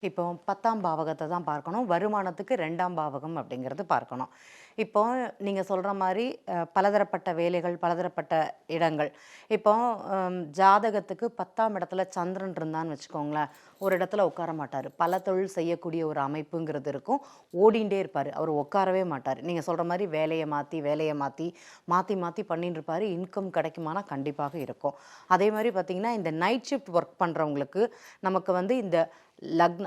இப்போ 10ஆம் பாவகத்த தான் பார்க்கணும். வருமானத்துக்கு 2ஆம் பாவகம் அப்படிங்கிறது பார்க்கணும். இப்போ நீங்க சொல்ற மாரி பலதரப்பட்ட வேலைகள், பலதரப்பட்ட இடங்கள். இப்போ ஜாதகத்துக்கு 10ஆம் இடத்துல சந்திரன் இருந்தான்னு வச்சுக்கோங்களேன், ஒரு இடத்துல உட்கார மாட்டாரு. பல தொழில் செய்யக்கூடிய ஒரு அமைப்புங்கிறது இருக்கும். ஓடிண்டே இருப்பாரு. அவரு உட்காரவே மாட்டாரு. நீங்க சொல்ற மாரி வேலைய மாத்தி, மாத்தி மாத்தி பண்ணிட்டு இருப்பாரு. இன்கம் கிடைக்குமானா கண்டிப்பாக இருக்கும். அதே மாரி பார்த்தீங்கன்னா, இந்த நைட் ஷிஃப்ட் ஒர்க் பண்றவங்களுக்கு நமக்கு வந்து இந்த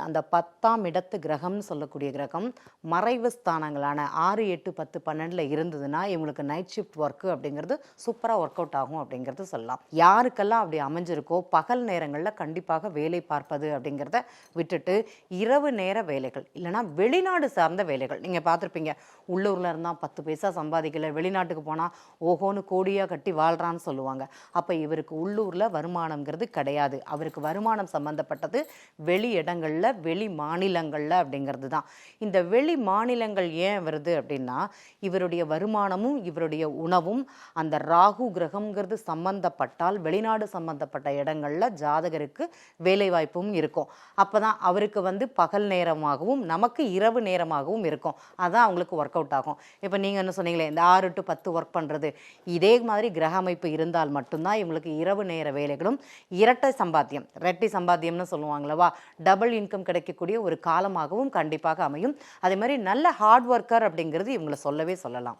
அந்த 10ஆம் இடத்து கிரகம்னு சொல்லக்கூடிய கிரகம் மறைவு ஸ்தானங்களான 6, 8, 10, 12ல் இருந்ததுன்னா இவங்களுக்கு நைட் ஷிஃப்ட் ஒர்க்கு அப்படிங்கிறது சூப்பராக ஒர்க் அவுட் ஆகும் அப்படிங்கிறது சொல்லலாம். யாருக்கெல்லாம் அப்படி அமைஞ்சிருக்கோ பகல் நேரங்களில் கண்டிப்பாக வேலை பார்ப்பது அப்படிங்கிறத விட்டுட்டு இரவு நேர வேலைகள் இல்லைனா வெளிநாடு சார்ந்த வேலைகள் நீங்கள் பார்த்துருப்பீங்க. உள்ளூரில் இருந்தால் 10 பைசா சம்பாதிக்கல, வெளிநாட்டுக்கு போனால் ஓஹோன்னு கோடியாக கட்டி வாழ்கிறான்னு சொல்லுவாங்க. அப்போ இவருக்கு உள்ளூரில் வருமானம்ங்கிறது கிடையாது. அவருக்கு வருமானம் சம்மந்தப்பட்டது வெளி இடங்கள்ல, வெளி மாநிலங்கள்ல அப்படிங்கிறது தான். இந்த வெளி மாநிலங்கள் ஏன் வருது அப்படின்னா, இவருடைய வருமானமும், இவருடைய உணவும் அந்த ராகு கிரகம்ங்கிறது சம்பந்தப்பட்டால் வெளிநாடு சம்பந்தப்பட்ட இடங்கள்ல ஜாதகருக்கு வேலைவாய்ப்பும் இருக்கும். அப்பதான் அவருக்கு வந்து பகல் நேரமாகவும், நமக்கு இரவு நேரமாகவும் இருக்கும். அதான் அவங்களுக்கு ஒர்க் அவுட் ஆகும். இப்போ நீங்க என்ன சொன்னீங்களே, இந்த 6 to 10 ஒர்க் பண்றது, இதே மாதிரி கிரக அமைப்பு இருந்தால் மட்டும்தான் இவங்களுக்கு இரவு நேர வேலைகளும் இரட்டை சம்பாத்தியம், ரெட்டை சம்பாத்தியம்னு சொல்லுவாங்களவா, டபுள் இன்கம் கிடைக்கக்கூடிய ஒரு காலமாகவும் கண்டிப்பாக அமையும். அதே மாதிரி நல்ல ஹார்ட் ஒர்க்கர் அப்படிங்கிறது இவங்களை சொல்லவே சொல்லலாம்.